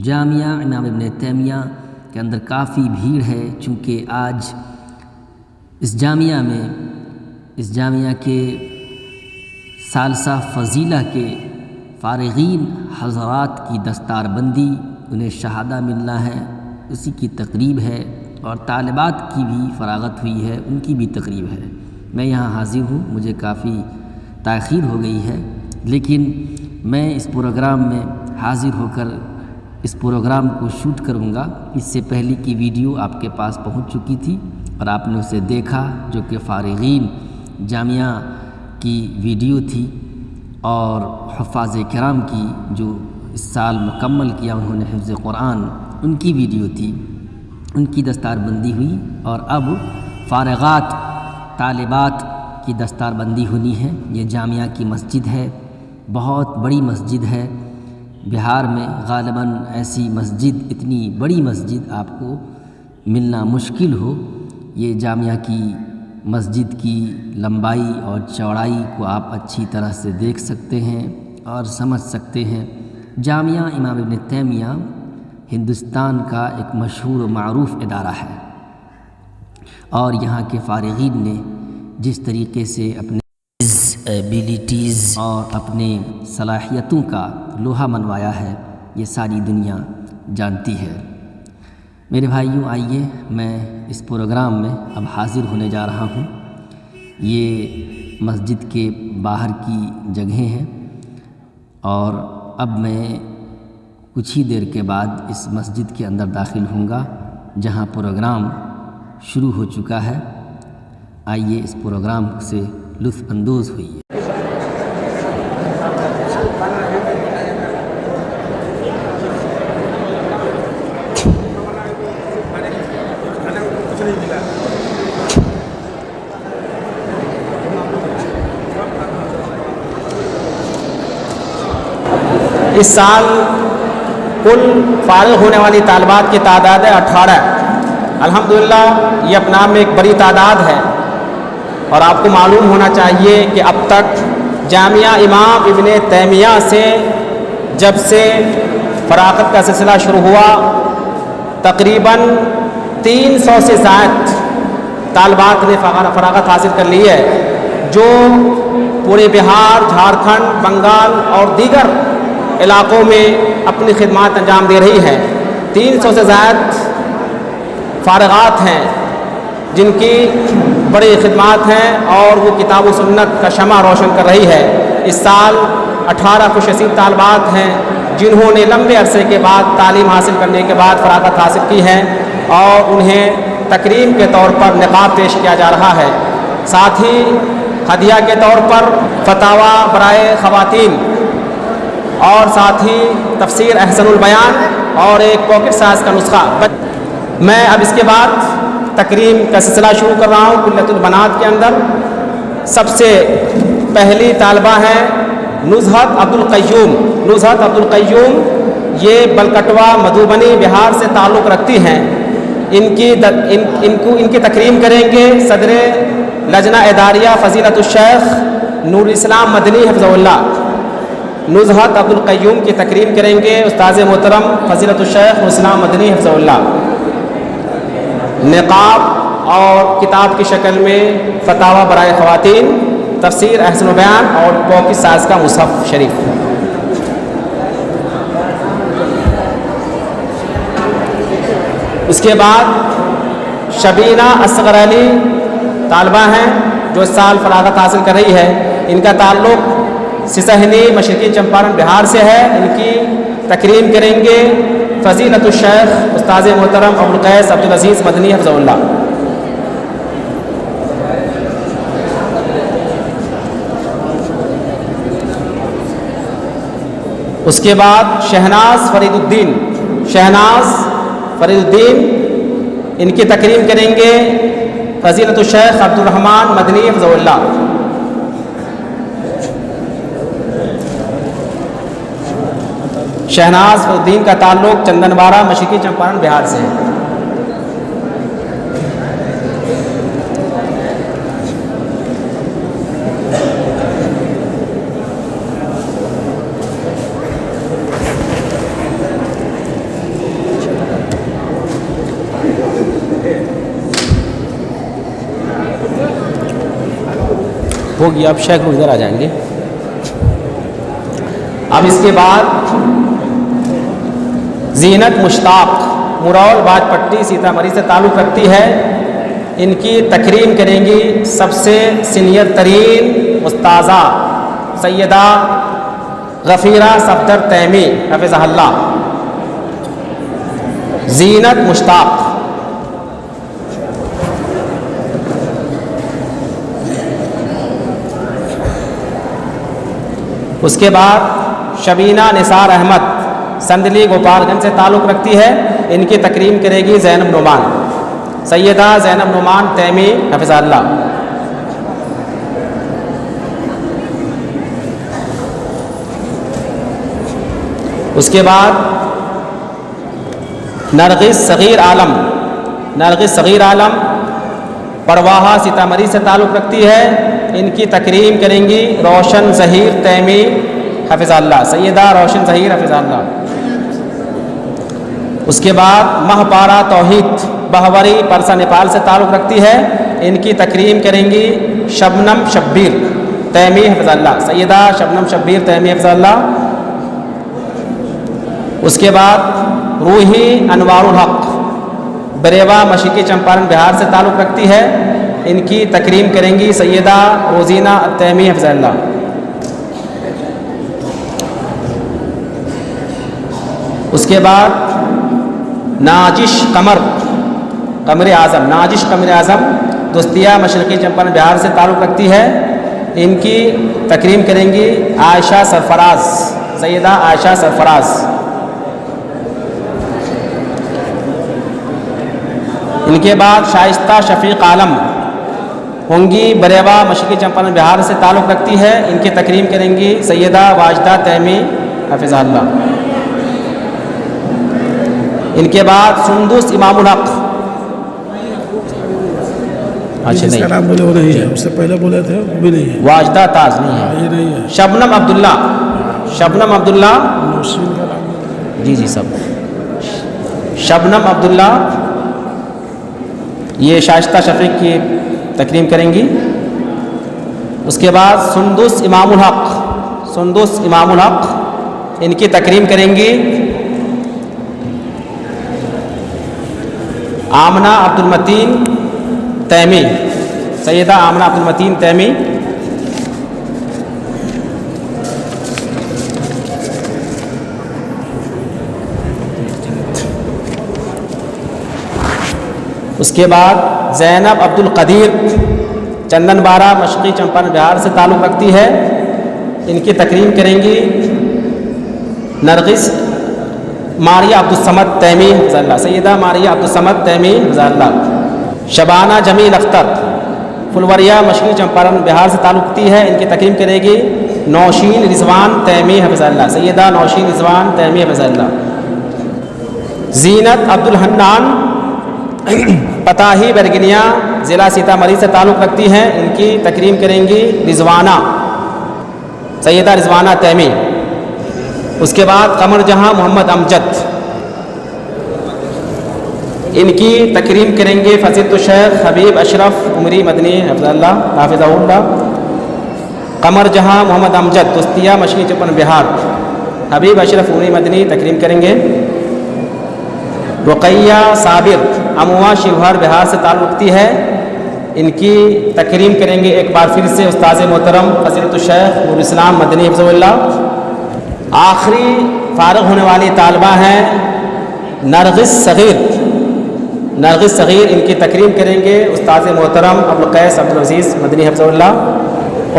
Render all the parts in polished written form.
جامعہ امام ابن تیمیہ کے اندر کافی بھیڑ ہے، چونکہ آج اس جامعہ کے ثالثہ فضیلہ کے فارغین حضرات کی دستار بندی، انہیں شہادہ ملنا ہے، اسی کی تقریب ہے، اور طالبات کی بھی فراغت ہوئی ہے، ان کی بھی تقریب ہے۔ میں یہاں حاضر ہوں، مجھے کافی تاخیر ہو گئی ہے، لیکن میں اس پروگرام میں حاضر ہو کر اس پروگرام کو شوٹ کروں گا۔ اس سے پہلے کی ویڈیو آپ کے پاس پہنچ چکی تھی اور آپ نے اسے دیکھا، جو کہ فارغین جامعہ کی ویڈیو تھی، اور حفاظ کرام کی جو اس سال مکمل کیا انہوں نے حفظ قرآن، ان کی ویڈیو تھی، ان کی دستار بندی ہوئی، اور اب فارغات طالبات کی دستار بندی ہونی ہے۔ یہ جامعہ کی مسجد ہے، بہت بڑی مسجد ہے، بہار میں غالباً ایسی مسجد، اتنی بڑی مسجد آپ کو ملنا مشکل ہو۔ یہ جامعہ کی مسجد کی لمبائی اور چوڑائی کو آپ اچھی طرح سے دیکھ سکتے ہیں اور سمجھ سکتے ہیں۔ جامعہ امام ابن تیمیہ ہندوستان کا ایک مشہور و معروف ادارہ ہے، اور یہاں کے فارغین نے جس طریقے سے اپنے ایبیلیٹیز اور اپنے صلاحیتوں کا لوہا منوایا ہے، یہ ساری دنیا جانتی ہے۔ میرے بھائیوں، آئیے میں اس پروگرام میں اب حاضر ہونے جا رہا ہوں۔ یہ مسجد کے باہر کی جگہیں ہیں، اور اب میں کچھ ہی دیر کے بعد اس مسجد کے اندر داخل ہوں گا، جہاں پروگرام شروع ہو چکا ہے۔ آئیے اس پروگرام سے لطف اندوز ہوئیے۔ اس سال کل فارغ ہونے والی طالبات کی تعداد ہے 18۔ الحمدللہ یہ اپنے آپ میں ایک بڑی تعداد ہے، اور آپ کو معلوم ہونا چاہیے کہ اب تک جامعہ امام ابن تیمیہ سے جب سے فراغت کا سلسلہ شروع ہوا، تقریباً 300 سے زائد طالبات نے فراغت حاصل کر لی ہے، جو پورے بہار، جھارکھنڈ، بنگال اور دیگر علاقوں میں اپنی خدمات انجام دے رہی ہے۔ 300 سے زائد فارغات ہیں جن کی بڑی خدمات ہیں، اور وہ کتاب و سنت کا شمع روشن کر رہی ہے۔ اس سال 18 خوش نصیب طالبات ہیں جنہوں نے لمبے عرصے کے بعد تعلیم حاصل کرنے کے بعد فراغت حاصل کی ہے، اور انہیں تکریم کے طور پر نقاب پیش کیا جا رہا ہے۔ ساتھ ہی ہدیہ کے طور پر فتاوی برائے خواتین، اور ساتھ ہی تفسیر احسن البیان اور ایک پاکٹ سائز کا نسخہ۔ میں اب اس کے بعد تکریم کا سلسلہ شروع کر رہا ہوں کلیۃ البنات کے اندر۔ سب سے پہلی طالبہ ہیں نزہت عبدالقیوم۔ نزہت عبدالقیوم یہ بلکٹوا مدھوبنی بہار سے تعلق رکھتی ہیں۔ ان کی تکریم کریں گے صدر لجنہ اداریہ فضیلت الشیخ نور الاسلام مدنی حفظہ اللہ۔ نزہت عبدالقیوم کی تکریم کریں گے استاذ محترم فضیلت الشیخ نور الاسلام مدنی حفظہ اللہ۔ نقاب اور کتاب کی شکل میں فتاوی برائے خواتین، تفسیر احسن البیان اور پاکٹ سائز کا مصحف شریف۔ اس کے بعد شبینہ اصغر علی طالبہ ہیں جو اس سال فراغت حاصل کر رہی ہے۔ ان کا تعلق سسہنی مشرقی چمپارن بہار سے ہے۔ ان کی تکریم کریں گے فضیلت الشیخ استاذ محترم ابوالقیس عبدالعزیز مدنی حفظہ اللہ۔ اس کے بعد شہناز فرید الدین۔ شہناز فرید الدین ان کی تکریم کریں گے فضیلت الشیخ عبدالرحمن مدنی حفظہ اللہ۔ شہناز فرید الدین کا تعلق چندنوارہ مشرقی چمپارن بہار سے ہے۔ ہوگی. اب شیخ ادھر آ جائیں گے. اب اس کے بعد زینت مشتاق مرول باج پٹی سیتامڑھی سے تعلق رکھتی ہے. ان کی تکریم کریں گی سب سے سینئر ترین استاذہ سیدہ غفیرہ صفدر تیمی حفظہ اللہ. زینت مشتاق. اس کے بعد شبینہ نثار احمد سندلی گوپال گنج سے تعلق رکھتی ہے. ان کی تکریم کرے گی زینب نعمان سیدہ زینب نعمان تیمی حفظہ اللہ. اس کے بعد نرگس صغیر عالم پرواہا سیتامڑھی سے تعلق رکھتی ہے. ان کی تکریم کریں گی روشن ظہیر تیمی حفظہ اللہ سیدہ روشن ظہیر حفظہ اللہ. اس کے بعد مہپارا توحید بہوری پرسا نیپال سے تعلق رکھتی ہے. ان کی تکریم کریں گی شبنم شبیر تیمی حفظہ اللہ سیدہ شبنم شبیر تیمی حفظہ اللہ. اس کے بعد روحی انوار الحق بریوا مشرقی چمپارن بہار سے تعلق رکھتی ہے. ان کی تکریم کریں گی سیدہ روزینہ تیمی حفظہ اللہ. اس کے بعد ناجش قمر اعظم دوستیہ مشرقی چمپارن بہار سے تعلق رکھتی ہے. ان کی تکریم کریں گی عائشہ سرفراز سیدہ عائشہ سرفراز. ان کے بعد شائستہ شفیق عالم ہنگی بریوا مشرقی چمپارن بہار سے تعلق رکھتی ہے. ان کی تکریم کریں گی سیدہ واجدہ تیمی حفظہ اللہ. ان کے بعد سندس امام الحق اچھا نہیں اس سے پہلے بولے تھے وہ بھی نہیں ہے. واجدہ تاج نہیں ہے. یہ نہیں ہے. شبنم عبداللہ جی سب شبنم عبداللہ یہ شائستہ شفیق کی تکریم کریں گی. اس کے بعد سندس امام الحق ان کی تکریم کریں گی آمنہ عبد المتین تیمی سیدہ آمنہ عبد المتین تیمی. اس کے بعد زینب عبد القدیر چندن بارہ مشرقی چمپارن بہار سے تعلق رکھتی ہے. ان کی تکریم کریں گی نرگس ماریہ عبد الصمد تیمی حفظہ اللہ سیدہ ماریہ عبد الصمد تیمی حفظہ اللہ. شبانہ جمیل اختر پھلوریا مشرقی چمپارن بہار سے تعلق رکھتی ہے. ان کی تکریم کرے گی نوشین رضوان تیمی حفظہ اللہ سیدہ نوشین رضوان تیمی حفظہ اللہ. زینت عبد الحنان پتاہی برگنیا ضلع سیتامڑھی سے تعلق رکھتی ہیں. ان کی تکریم کریں گی رضوانہ سیدہ رضوانہ تیمی. اس کے بعد قمر جہاں محمد امجد ان کی تکریم کریں گے فضیلۃ الشیخ حبیب اشرف عمری مدنی حفظہ اللہ حافظہ اللہ. قمر جہاں محمد امجد دوستیہ مشرقی چمپارن بہار حبیب اشرف عمری مدنی تکریم کریں گے. رقیہ صابر اموا شیوہر بہار سے تعلق رکھتی ہے. ان کی تکریم کریں گے ایک بار پھر سے استاذ محترم فضیلۃ الشیخ نور الاسلام مدنی حفظہ اللہ. آخری فارغ ہونے والی طالبہ ہیں نرگس صغیر ان کی تکریم کریں گے استاذ محترم ابوالقیس عبدالعزیز مدنی حفظہ اللہ.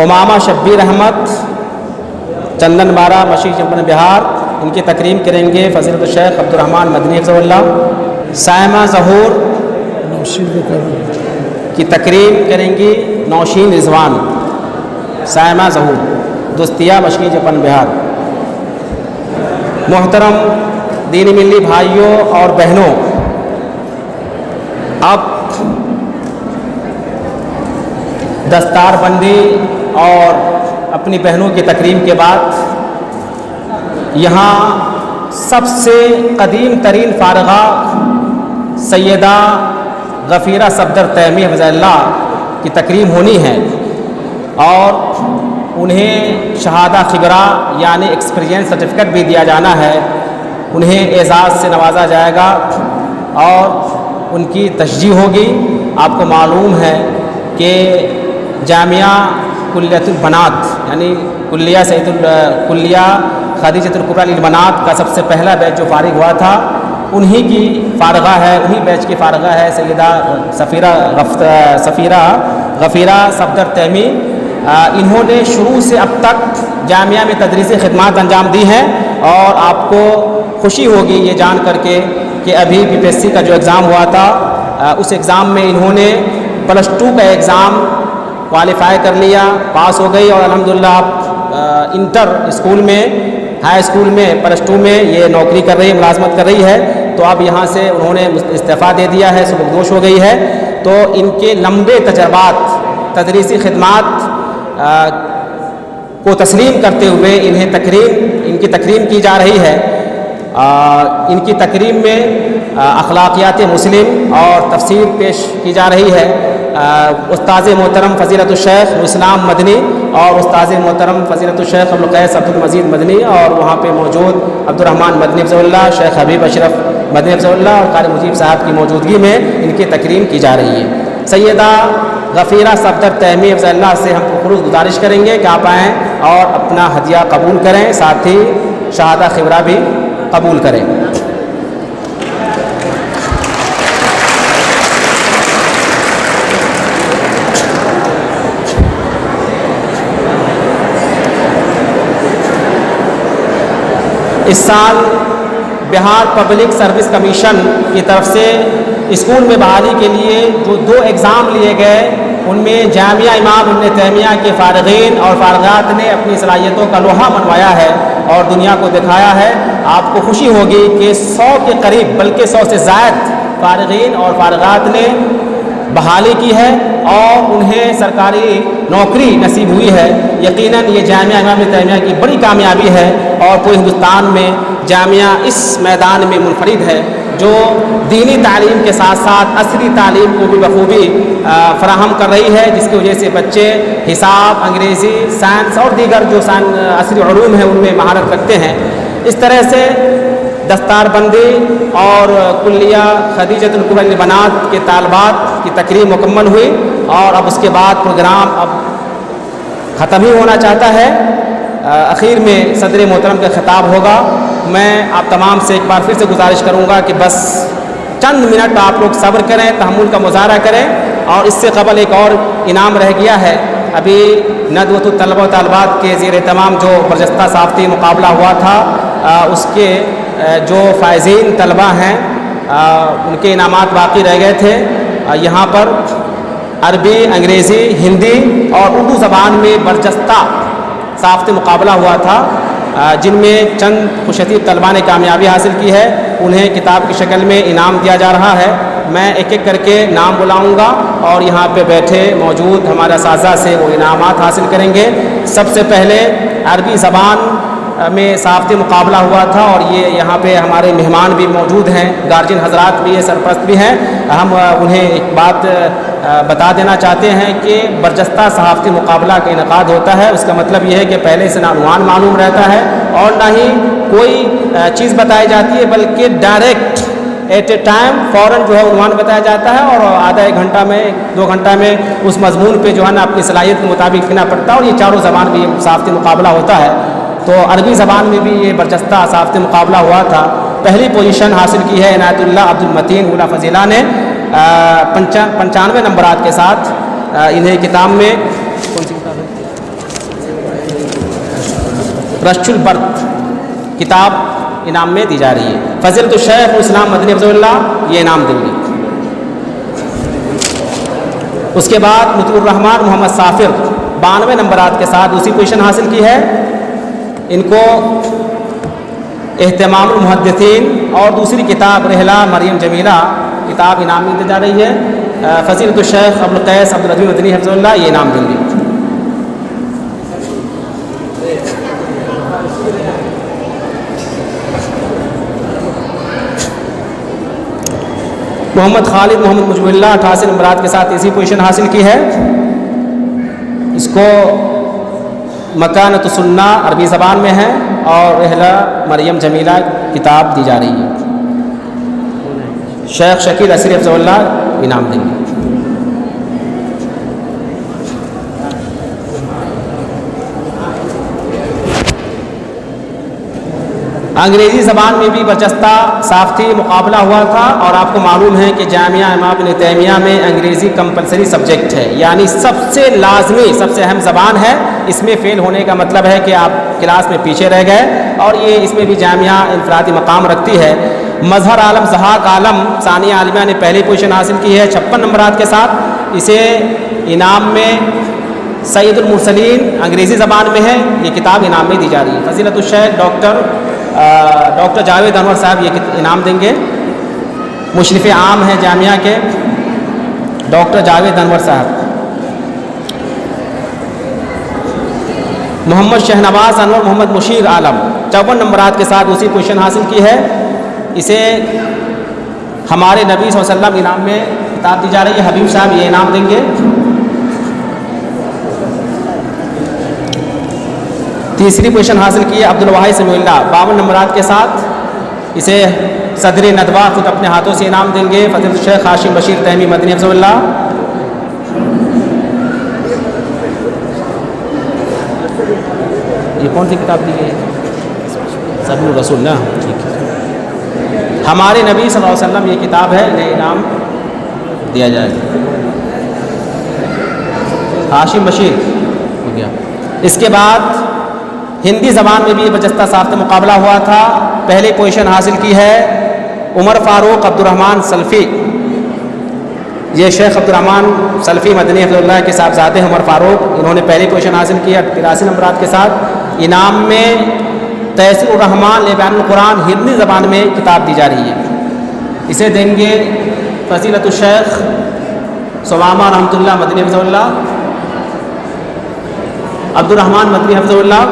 امامہ شبیر احمد چندن بارہ مشرقی چمپارن بہار ان کی تکریم کریں گے فضیلۃ الشیخ عبدالرحمن مدنی حفظہ اللہ. سائمہ ظہور کی تکریم کریں گی نوشین رضوان سائمہ ظہور دوستیہ مشرقی چمپارن بہار. محترم دینی ملی بھائیوں اور بہنوں، اب دستار بندی اور اپنی بہنوں کی تکریم کے بعد یہاں سب سے قدیم ترین فارغہ سیدہ غفیرہ صفدر تیمی حفظہ اللہ کی تکریم ہونی ہے. اور انہیں شہادہ خبرہ یعنی ایکسپیرینس سرٹیفکیٹ بھی دیا جانا ہے. انہیں اعزاز سے نوازا جائے گا اور ان کی تشجیع ہوگی. آپ کو معلوم ہے کہ جامعہ کلیۃ البنات یعنی کلیہ خدیجۃ الکبریٰ للبنات کا سب سے پہلا بیچ جو فارغ ہوا تھا انہی کی فارغہ ہے، انہی بیچ کی فارغہ ہے سیدہ سفیرہ غفیرہ صفدر تیمی. انہوں نے شروع سے اب تک جامعہ میں تدریسی خدمات انجام دی ہیں اور آپ کو خوشی ہوگی یہ جان کر کے کہ ابھی BPSC کا جو ایگزام ہوا تھا اس ایگزام میں انہوں نے +2 کا ایگزام کوالیفائی کر لیا، پاس ہو گئی اور الحمدللہ آپ انٹر اسکول میں ہائی اسکول میں +2 میں یہ نوکری کر رہی ہے، ملازمت کر رہی ہے. تو اب یہاں سے انہوں نے استعفیٰ دے دیا ہے، سبکدوش ہو گئی ہے. تو ان کے لمبے تجربات تدریسی خدمات کو تسلیم کرتے ہوئے ان کی تکریم کی جا رہی ہے. ان کی تکریم میں اخلاقیات مسلم اور تفسیر پیش کی جا رہی ہے. استاذ محترم فضیلت الشیخ اسلام مدنی اور استاذ محترم فضیلت الشیخ ابوالقیس عبدالمجید مدنی اور وہاں پہ موجود عبدالرحمن مدنی حفظہ اللہ، شیخ حبیب اشرف مدنی حفظہ اللہ اور قاری مجیب صاحب کی موجودگی میں ان کی تکریم کی جا رہی ہے. سیدہ غفیرہ صفدر تیمی حفظہ اللہ سے ہم خلوص گزارش کریں گے کہ آپ آئیں اور اپنا ہدیہ قبول کریں، ساتھ ہی شہادہ خبرہ بھی قبول کریں. اس سال بہار پبلک سروس کمیشن کی طرف سے اسکول میں بحالی کے لیے جو 2 ایگزام لیے گئے ان میں جامعہ امام ابن تیمیہ کے فارغین اور فارغات نے اپنی صلاحیتوں کا لوہا منوایا ہے اور دنیا کو دکھایا ہے. آپ کو خوشی ہوگی کہ 100 کے قریب بلکہ 100 سے زائد فارغین اور فارغات نے بحالی کی ہے اور انہیں سرکاری نوکری نصیب ہوئی ہے. یقیناً یہ جامعہ امام ابن تیمیہ کی بڑی کامیابی ہے اور پورے ہندوستان میں جامعہ اس میدان میں منفرد ہے جو دینی تعلیم کے ساتھ ساتھ عصری تعلیم کو بھی بخوبی فراہم کر رہی ہے، جس کی وجہ سے بچے حساب، انگریزی، سائنس اور دیگر جو عصری علوم ہیں ان میں مہارت رکھتے ہیں. اس طرح سے دستار بندی اور کلیہ خدیجۃ الکبریٰ للبنات کے طالبات کی تکریم مکمل ہوئی اور اب اس کے بعد پروگرام اب ختم ہی ہونا چاہتا ہے. اخیر میں صدر محترم کا خطاب ہوگا. میں آپ تمام سے ایک بار پھر سے گزارش کروں گا کہ بس چند منٹ آپ لوگ صبر کریں، تحمل کا مظاہرہ کریں. اور اس سے قبل ایک اور انعام رہ گیا ہے. ابھی ندوۃ الطلبہ و طالبات کے زیر اہتمام جو برجستہ صحافتی مقابلہ ہوا تھا اس کے جو فائزین طلبہ ہیں ان کے انعامات باقی رہ گئے تھے. یہاں پر عربی، انگریزی، ہندی اور اردو زبان میں برجستہ صحافتی مقابلہ ہوا تھا جن میں چند خوشنصیب طلباء نے کامیابی حاصل کی ہے. انہیں کتاب کی شکل میں انعام دیا جا رہا ہے. میں ایک ایک کر کے نام بلاؤں گا اور یہاں پہ بیٹھے موجود ہمارے اساتذہ سے وہ انعامات حاصل کریں گے. سب سے پہلے عربی زبان میں صحافتی مقابلہ ہوا تھا اور یہ یہاں پہ ہمارے مہمان بھی موجود ہیں، گارجین حضرات بھی ہیں، سرپرست بھی ہیں. ہم انہیں ایک بات بتا دینا چاہتے ہیں کہ برجستہ صحافتی مقابلہ کا انعقاد ہوتا ہے اس کا مطلب یہ ہے کہ پہلے سے نہ عنوان معلوم رہتا ہے اور نہ ہی کوئی چیز بتائی جاتی ہے، بلکہ ڈائریکٹ ایٹ اے ٹائم فوراً جو ہے عنوان بتایا جاتا ہے اور آدھا 1 گھنٹہ میں 2 گھنٹہ میں اس مضمون پہ جو ہے نا اپنی صلاحیت کے مطابق لکھنا پڑتا ہے. اور یہ چاروں زبان میں یہ صحافتی مقابلہ ہوتا ہے. تو عربی زبان میں بھی یہ برجستہ صحافتی مقابلہ ہوا تھا. پہلی پوزیشن حاصل کی ہے عنایت اللہ عبدالمتین اولیٰ فضیلہ نے 95 نمبرات کے ساتھ. انہیں کتاب میں کون سی کتاب ہے؟ رشد البرد کتاب انعام میں دی جا رہی ہے. فضیلت الشیخ اسلام مدنی حفظہ اللہ یہ انعام دیں گے. اس کے بعد مطیع الرحمان محمد سافر 92 نمبرات کے ساتھ دوسری پوزیشن حاصل کی ہے. ان کو اہتمام المحدثین اور دوسری کتاب رحلہ مریم جمیلہ کتاب انعام میں دی جا رہی ہے. فضیلت الشیخ ابوالقیس عبدالعزیز مدنی حفظہ اللہ یہ انعام دیں گے. محمد خالد محمد مجب اللہ 88 نمبرات کے ساتھ تیسری پوزیشن حاصل کی ہے. اس کو مکانۃ السنہ عربی زبان میں ہے اور رحلہ مریم جمیلہ کتاب دی جا رہی ہے. شیخ شکیل اسری حفظہ اللہ انعام دیں گے. انگریزی زبان میں بھی برجستہ صافتی مقابلہ ہوا تھا اور آپ کو معلوم ہے کہ جامعہ امام ابن تیمیہ میں انگریزی کمپلسری سبجیکٹ ہے، یعنی سب سے لازمی سب سے اہم زبان ہے. اس میں فیل ہونے کا مطلب ہے کہ آپ کلاس میں پیچھے رہ گئے، اور یہ اس میں بھی جامعہ انفرادی مقام رکھتی ہے. مظہر عالم زحاق عالم ثانیہ عالمیہ نے پہلی پوزیشن حاصل کی ہے 56 نمبرات کے ساتھ. اسے انعام میں سید المرسلین انگریزی زبان میں ہے، یہ کتاب انعام میں دی جا رہی ہے. فضیلت الشیخ ڈاکٹر جاوید انور صاحب یہ انعام دیں گے. مشرف عام ہیں جامعہ کے ڈاکٹر جاوید انور صاحب. محمد شہنواز انور محمد مشیر عالم 54 نمبرات کے ساتھ دوسری پوزیشن حاصل کی ہے. اسے ہمارے نبی صلی اللہ علیہ وسلم انعام میں کتاب دی جا رہی ہے. حبیب صاحب یہ انعام دیں گے. تیسری پوزیشن حاصل کی ہے عبدالواحد سمیع اللہ 52 نمبرات کے ساتھ. اسے صدر ندوہ خود اپنے ہاتھوں سے انعام دیں گے. فضیلت الشیخ ہاشم بشیر تیمی مدنی حفظہ اللہ. یہ کون سی کتاب دی گئی ہے؟ سبیل الرسول نا، ٹھیک ہے. ہمارے نبی صلی اللہ علیہ وسلم یہ کتاب ہے، انہیں انعام دیا جائے گا. ہاشم بشیر ہو گیا. اس کے بعد ہندی زبان میں بھی برجستہ ساخت مقابلہ ہوا تھا. پہلی پوزیشن حاصل کی ہے عمر فاروق عبد الرحمن سلفی. یہ شیخ عبد الرحمن سلفی مدنی حفظہ اللہ کے صاحبزادے عمر فاروق، انہوں نے پہلی پوزیشن حاصل کی 83 نمبرات کے ساتھ. انعام میں تیسیر الرحمان لبیان القرآن ہندی زبان میں کتاب دی جا رہی ہے. اسے دیں گے فضیلت الشیخ ثمامہ رحمۃ اللہ مدنی حفظہ اللہ. عبد الرحمن مدنی حفظہ اللہ.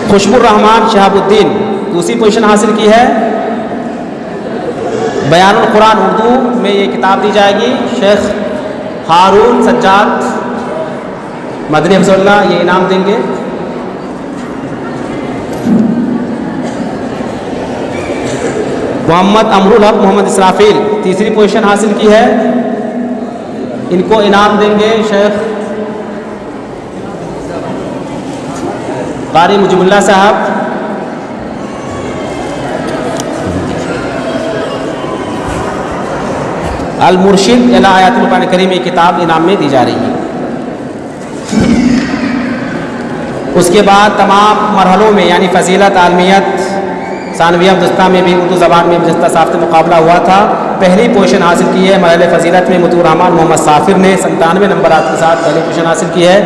خوشبو الرحمان شہاب الدین دوسری پوزیشن حاصل کی ہے. بیان القرآن اردو میں یہ کتاب دی جائے گی. شیخ ہارون سجاد مدنی حفظہ اللہ یہ انعام دیں گے. محمد امر الحق محمد اسرافیل تیسری پوزیشن حاصل کی ہے. ان کو انعام دیں گے شیخ قاری مجیب اللہ صاحب. المرشد الی آیات القرآن کریم یہ کتاب انعام میں دی جا رہی ہے. اس کے بعد تمام مرحلوں میں یعنی فضیلت، عالمیت، ثانویہ دستہ میں بھی اردو زبان میں برجستہ ساخت مقابلہ ہوا تھا. پہلی پوزیشن حاصل کی ہے مرحلہ فضیلت میں مطیع الرحمان محمد صافر نے 97 نمبرات کے ساتھ پہلی پوزیشن حاصل کی ہے.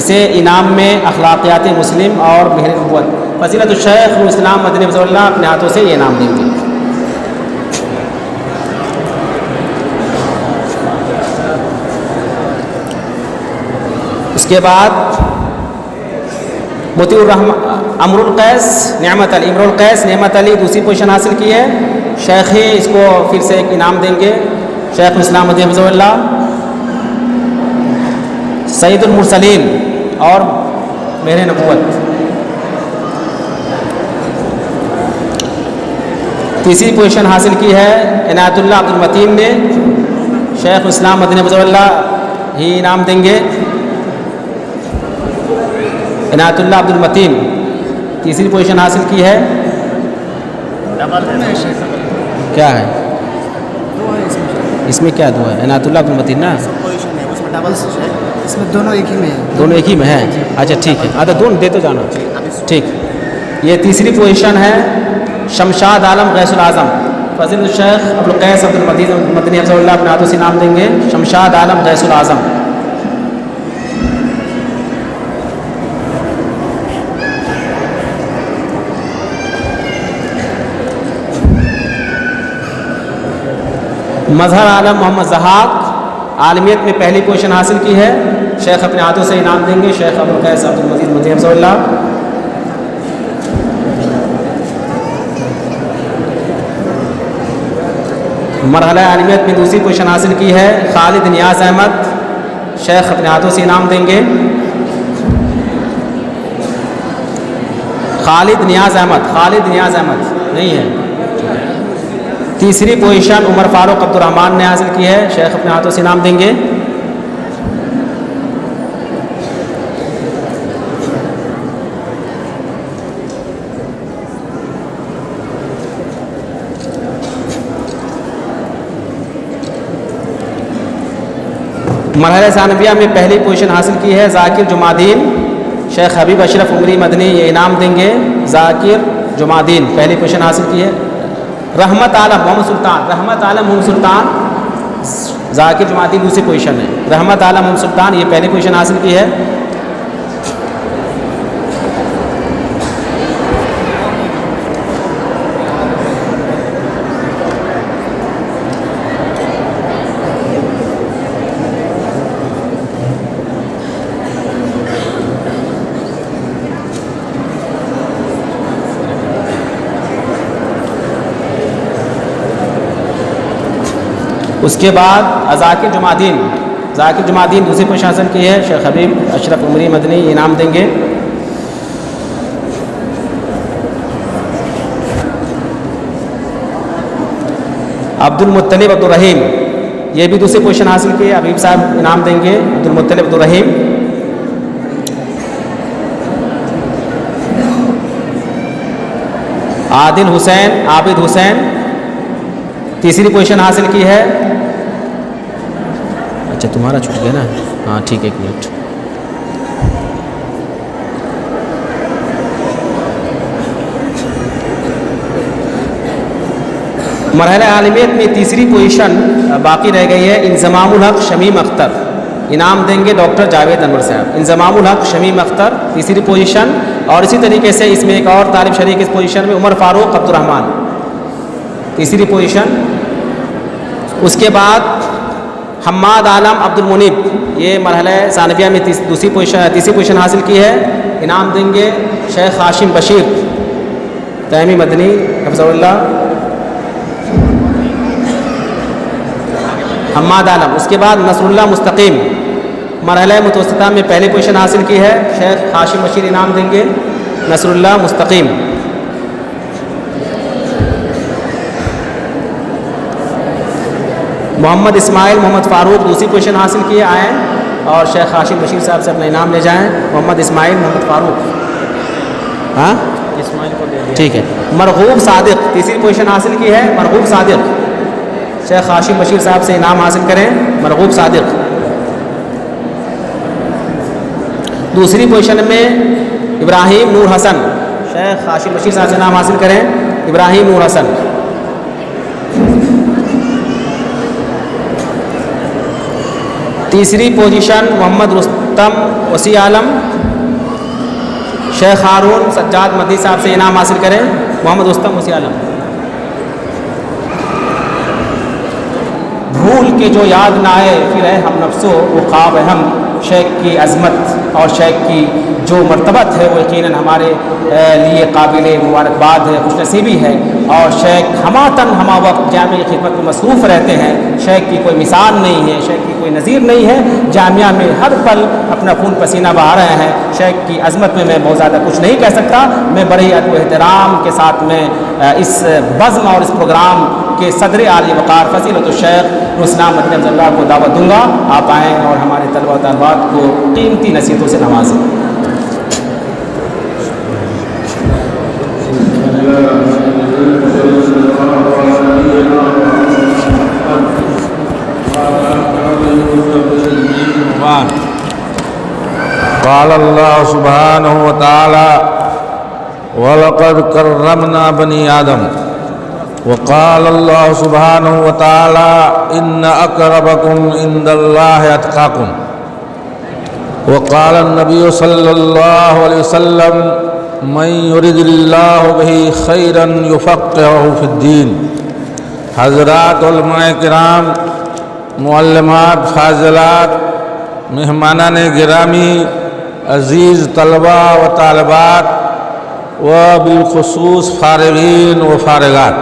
اسے انعام میں اخلاقیات مسلم اور مہر نبوت فضیلت الشیخ اسلام مدنی حفظہ اللہ اپنے ہاتھوں سے یہ انعام دیں گے. اس کے بعد مطیع الرحمان امر القیس نعمت علی امر القیس نعمت علی دوسری پوزیشن حاصل کی ہے. شیخ ہی اس کو پھر سے ایک انعام دیں گے. شیخ اسلام مدنی حفظہ اللہ. سید المرسلین اور مہر نبوت تیسری پوزیشن حاصل کی ہے عنایت اللہ عبد المتین نے. شیخ اسلام مدنی حفظہ اللہ ہی انعام دیں گے. عنایت اللہ عبد المتین تیسری پوزیشن حاصل کی ہے. کیا ہے اس میں کیا دعا ہے؟ عنایت اللہ عبد المتین نا اس میں دونوں ایک ہی میں ہیں. دونوں ایک ہی میں ہے. اچھا ٹھیک ہے. آدھا دونوں دے تو جانا. ٹھیک. یہ تیسری پوزیشن ہے شمشاد عالم غیث العظم. فضیلت الشیخ ابوالقیس عبد المجید مدنی حفظہ اللہ اپنے ہاتھوں سے نام دیں گے. شمشاد عالم غیث العظم. مظہر عالم محمد زحاق عالمیت میں پہلی پوزیشن حاصل کی ہے. شیخ اپنے ہاتھوں سے انعام دیں گے. شیخ ابوالقیس عبد المجید مدنی حفظہ اللہ. مرحلہ عالمیت میں دوسری پوزیشن حاصل کی ہے خالد نیاز احمد. شیخ اپنے ہاتھوں سے انعام دیں گے. خالد نیاز احمد نہیں ہے. تیسری پوزیشن عمر فاروق عبد الرحمن نے حاصل کی ہے. شیخ اپنے ہاتھوں سے انعام دیں گے. مرحلہ ثانویہ میں پہلی پوزیشن حاصل کی ہے ذاکر جمعہ-الدین. شیخ حبیب اشرف عمری مدنی یہ انعام دیں گے. ذاکر جمعہ-الدین پہلی پوزیشن حاصل کی ہے. رحمت عالم محمد سلطان ذاکر جمعہ-الدین دوسری پوزیشن ہے. رحمت عالم محمد سلطان یہ پہلی پوزیشن حاصل کی ہے. اس کے بعد ذاکر جمعہ-الدین دوسری پوزیشن حاصل کی ہے. شیخ حبیب اشرف عمری مدنی انعام دیں گے. عبد المطلب عبدالرحیم یہ بھی دوسری پوزیشن حاصل کی ہے. حبیب صاحب انعام دیں گے. عبد المطلب عبدالرحیم. عابد حسین تیسری پوزیشن حاصل کی ہے. اچھا تمہارا چھوٹ گیا نا. ہاں ٹھیک ہے, 1 منٹ. مرحلہ عالمیت میں تیسری پوزیشن باقی رہ گئی ہے انضمام الحق شمیم اختر. انعام دیں گے ڈاکٹر جاوید انور صاحب. انضمام الحق شمیم اختر تیسری پوزیشن. اور اسی طریقے سے اس میں ایک اور طالب شریک اس پوزیشن میں عمر فاروق عبد الرحمن تیسری پوزیشن. اس کے بعد حماد عالم عبد المنیب یہ مرحلہ ثانویہ میں تیسری پوزیشن حاصل کی ہے. انعام دیں گے شیخ ہاشم بشیر تیمی مدنی حفظ اللہ. حماد عالم. اس کے بعد نصر اللہ مستقیم مرحلہ متوسطہ میں پہلی پوزیشن حاصل کی ہے. شیخ ہاشم بشیر انعام دیں گے. نصر اللہ مستقیم. محمد اسماعیل محمد فاروق دوسری پوزیشن حاصل کیے آئیں اور شیخ ہاشم بشیر صاحب سے اپنا انعام لے جائیں. محمد اسماعیل محمد فاروق. ہاں ٹھیک ہے. مرغوب صادق تیسری پوزیشن حاصل کی ہے. مرغوب صادق شیخ ہاشم بشیر صاحب سے انعام حاصل کریں. مرغوب صادق. دوسری پوزیشن میں ابراہیم نور حسن. شیخ ہاشم بشیر صاحب سے انعام حاصل کریں. ابراہیم نور حسن. تیسری پوزیشن محمد رستم وسیع عالم. شیخ ہارون سجاد مدی صاحب سے انعام حاصل کریں. محمد رستم وسیع عالم. بھول کے جو یاد نہ آئے پھر ہے ہم نفسو وہ خواب ہے ہم. شیخ کی عظمت اور شیخ کی جو مرتبت ہے وہ یقیناً ہمارے لیے قابل مبارکباد ہے, خوش نصیبی ہے. اور شیخ ہما وقت جامعہ کی خدمت میں مصروف رہتے ہیں. شیخ کی کوئی مثال نہیں ہے, شیخ کی کوئی نظیر نہیں ہے. جامعہ میں ہر پل اپنا خون پسینہ بہا رہے ہیں. شیخ کی عظمت میں میں بہت زیادہ کچھ نہیں کہہ سکتا. میں بڑے ادب و احترام کے ساتھ میں اس بزم اور اس پروگرام کے صدر عالی وقار فضیلت الشیخ اسلام مدنی رضی اللہ کو دعوت دوں گا. آپ آئیں اور ہمارے طلبہ و طالبات کو قیمتی نصیحتوں سے نوازیں. قال اللہ سبحانہ وتعالی وَلَقَدْ كَرَّمْنَا بَنِي آدَمَ وقال اللہ سبحانہ وتعالی ان اقربکم عند اللہ اتقاکم وقال النبی صلی اللہ علیہ وسلم من یرد اللہ بہ خیرا یفقہہ فی الدین. حضرات علماء کرام, معلمات فاضلات, مہمانان گرامی, عزیز طلبہ و طالبات و بالخصوص فارغین و فارغات,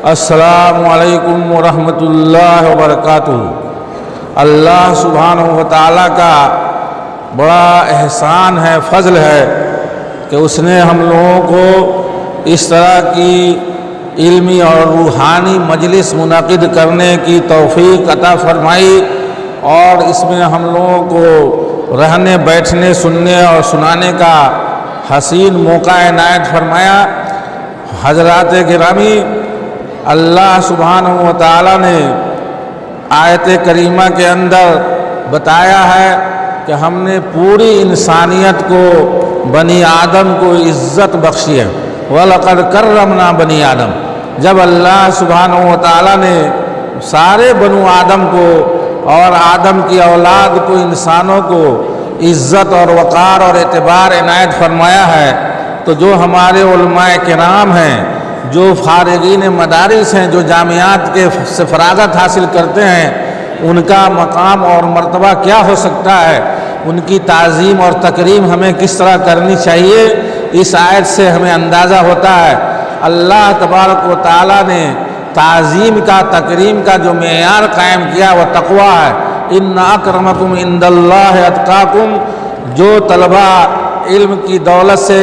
السلام علیکم ورحمۃ اللہ وبرکاتہ۔ اللہ سبحانہ و تعالیٰ کا بڑا احسان ہے، فضل ہے کہ اس نے ہم لوگوں کو اس طرح کی علمی اور روحانی مجلس منعقد کرنے کی توفیق عطا فرمائی، اور اس میں ہم لوگوں کو رہنے، بیٹھنے، سننے اور سنانے کا حسین موقع عنایت فرمایا۔ حضرات گرامی، اللہ سبحانہ و تعالیٰ نے آیت کریمہ کے اندر بتایا ہے کہ ہم نے پوری انسانیت کو، بنی آدم کو عزت بخشی ہے۔ وَلَقَدْ كَرَّمْنَا بَنِي آدم۔ جب اللہ سبحانہ و تعالیٰ نے سارے بنو آدم کو اور آدم کی اولاد کو، انسانوں کو عزت اور وقار اور اعتبار عنایت فرمایا ہے، تو جو ہمارے علماء کرام ہیں، جو فارغین مدارس ہیں، جو جامعات کے سے فراغت حاصل کرتے ہیں، ان کا مقام اور مرتبہ کیا ہو سکتا ہے، ان کی تعظیم اور تکریم ہمیں کس طرح کرنی چاہیے، اس آیت سے ہمیں اندازہ ہوتا ہے۔ اللہ تبارک و تعالیٰ نے تعظیم کا، تکریم کا جو معیار قائم کیا وہ تقویٰ ہے۔ ان اکرمکم عند اللہ اتقاکم۔ جو طلبہ علم کی دولت سے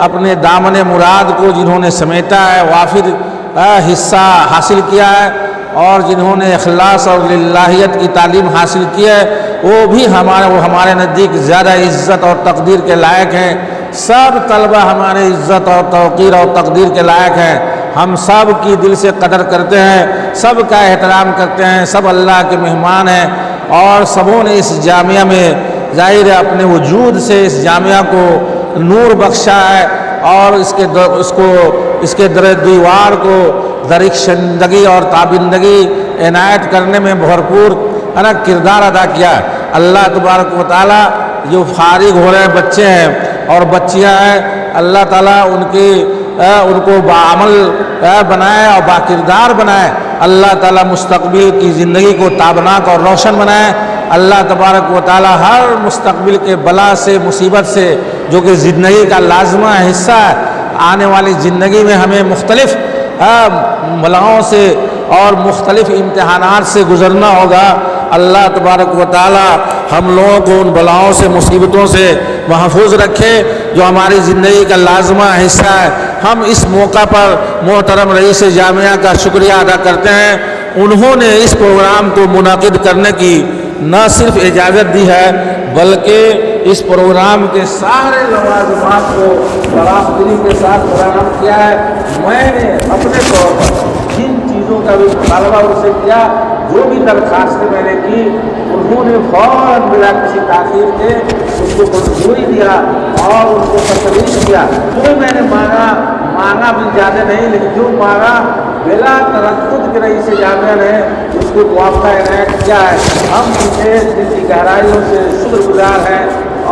اپنے دامن مراد کو جنہوں نے سمیٹا ہے، وافر حصہ حاصل کیا ہے، اور جنہوں نے اخلاص اور للہیت کی تعلیم حاصل کی ہے، وہ بھی ہمارے نزدیک زیادہ عزت اور تقدیر کے لائق ہیں۔ سب طلبہ ہمارے عزت اور توقیر اور تقدیر کے لائق ہیں۔ ہم سب کی دل سے قدر کرتے ہیں، سب کا احترام کرتے ہیں، سب اللہ کے مہمان ہیں، اور سبوں نے اس جامعہ میں ظاہر ہے اپنے وجود سے اس جامعہ کو نور بخشا ہے، اور اس کے در دیوار کو درخشندگی اور تابندگی عنایت کرنے میں بھرپور کردار ادا کیا ہے۔ اللہ تبارک و تعالیٰ جو فارغ ہو رہے بچے ہیں اور بچیاں ہیں، اللہ تعالیٰ ان کو باعمل بنائے اور باکردار بنائے۔ اللہ تعالیٰ مستقبل کی زندگی کو تابناک اور روشن بنائے۔ اللہ تبارک و تعالیٰ ہر مستقبل کے بلا سے، مصیبت سے، جو کہ زندگی کا لازمہ حصہ ہے، آنے والی زندگی میں ہمیں مختلف بلاؤں سے اور مختلف امتحانات سے گزرنا ہوگا۔ اللہ تبارک و تعالیٰ ہم لوگوں کو ان بلاؤں سے، مصیبتوں سے محفوظ رکھے جو ہماری زندگی کا لازمہ حصہ ہے۔ ہم اس موقع پر محترم رئیس جامعہ کا شکریہ ادا کرتے ہیں۔ انہوں نے اس پروگرام کو منعقد کرنے کی نہ صرف اجازت دی ہے، بلکہ اس پروگرام کے سارے لوازمات کو برابری کے ساتھ فراہم کیا ہے۔ میں نے اپنے طور پر جن چیزوں کا بھی مطالبہ ان سے کیا، جو بھی درخواستیں میں نے کی، انہوں نے فوراً بلا کسی تاخیر کے اس کو منظوری دیا اور ان کو تسلیم کیا۔ جو میں نے مانگا بھی زیادہ نہیں، لیکن جو مانگا بلا تردد کے رئیس جامعہ نے اس کو موافقہ عنایت کیا ہے۔ ہم اسے دل کی گہرائیوں سے شکر گزار ہیں،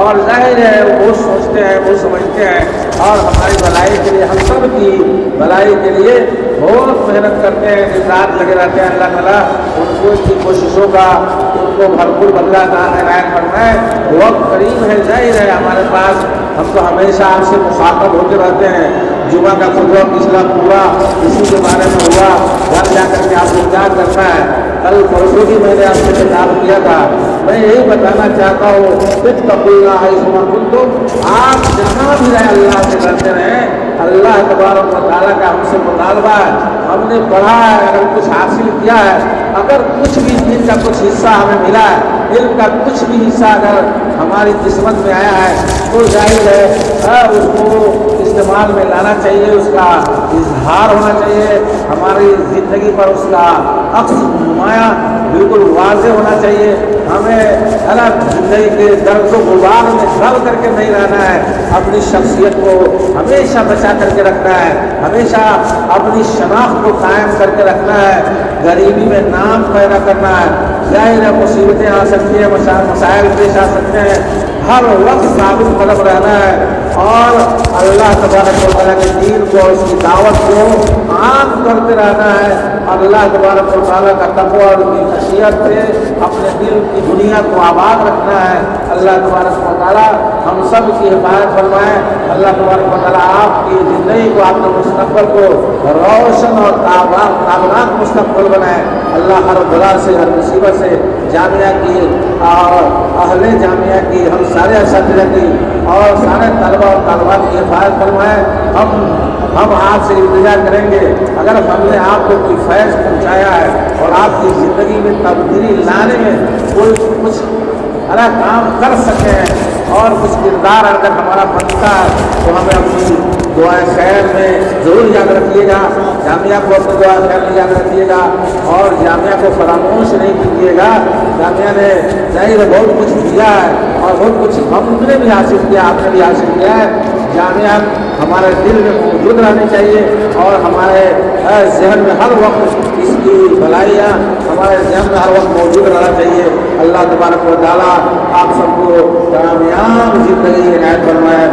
اور ظاہر ہے وہ سوچتے ہیں، وہ سمجھتے ہیں، اور ہماری بھلائی کے لیے، ہم سب کی بھلائی کے لیے بہت محنت کرتے ہیں، دن رات لگے رہتے ہیں۔ اللہ تعالیٰ ان کو کی کوششوں کا ان کو بھرپور بدلہ عنایت فرمائے۔ وقت قریب ہے، ظاہر ہے ہمارے پاس، ہم تو ہمیشہ آپ سے مخاطب ہوتے رہتے ہیں۔ جمعہ کا خطبہ پچھلا پورا اسی کے بارے میں ہوا، گھر جا کر کے آپ کو کیا کرنا ہے۔ کل پرسوں بھی میں نے آپ سے خطاب کیا تھا۔ میں یہی بتانا چاہتا ہوں کہ تقوا حیثما کنتم، آپ جہاں بھی رہے اللہ سے ڈرتے رہیں۔ اللہ تبارک و تعالیٰ کا ہم سے مطالبہ ہے، ہم نے پڑھا ہے، اگر کچھ حاصل کیا ہے، اگر کچھ بھی دین کا کچھ حصہ ہمیں ملا ہے، علم کا کچھ بھی حصہ اگر ہماری قسمت میں آیا ہے، تو ظاہر ہے اس کو استعمال میں لانا چاہیے، اس کا اظہار ہونا چاہیے، ہماری زندگی پر اس کا عکس نمایاں بالکل واضح ہونا چاہیے۔ ہمیں الگ زندگی کے درد و غبار میں ڈل کر کے نہیں رہنا ہے، اپنی شخصیت کو ہمیشہ بچا کر کے رکھنا ہے، ہمیشہ اپنی شناخت کو قائم کر کے رکھنا ہے، غریبی میں نام پیدا کرنا ہے، ظاہر مصیبتیں آ سکتی ہیں، مسائل پیش آ سکتے ہیں، ہر وقت ثابت قدم رہنا ہے اور اللہ تبارک و تعالیٰ کے دین کو اور اس کی دعوت کو عام کرتے رہنا ہے۔ اللہ تبارک و تعالیٰ کا تقوی اور کی خشیت سے اپنے دل کی دنیا کو آباد رکھنا ہے۔ اللہ تبارک و تعالیٰ ہم سب کی حفاظت فرمائے۔ اللہ تبارک و تعالیٰ آپ کی زندگی کو، آپ کے مستقبل کو روشن اور تابناک مستقبل بنائے۔ اللہ ہر بلا سے، ہر مصیبت سے جامعہ کی اور اہل جامعہ کی، ہم سارے اساتذہ کی اور سارے طلبہ اور طالبات کی حفاظت فرمائے۔ ہم آپ سے التجا کریں گے، اگر ہم نے آپ کو کوئی فیض پہنچایا ہے اور آپ کی زندگی میں تبدیلی لانے میں کوئی کچھ بڑا کام کر سکے اور کچھ کردار اگر ہمارا بنتا ہے تو ہمیں اپنی دعائے خیر میں ضرور یاد رکھیے گا۔ جامعہ کو اپنی دعائے خیر میں یاد رکھیے گا اور جامعہ کو فراموش نہیں کیجیے گا۔ جامعہ نے ظاہر بہت کچھ دیا ہے اور بہت کچھ ہم نے بھی حاصل کیا، آپ نے بھی حاصل کیا ہے۔ جامعہ ہمارے دل میں موجود رہنی چاہیے اور ہمارے ذہن میں ہر وقت اس کی بھلائیاں ہمارے ذہن میں ہر وقت موجود رہنا چاہیے۔ اللہ تبارک و تعالیٰ آپ سب کو کامیاب زندگی عنایت فرمائے۔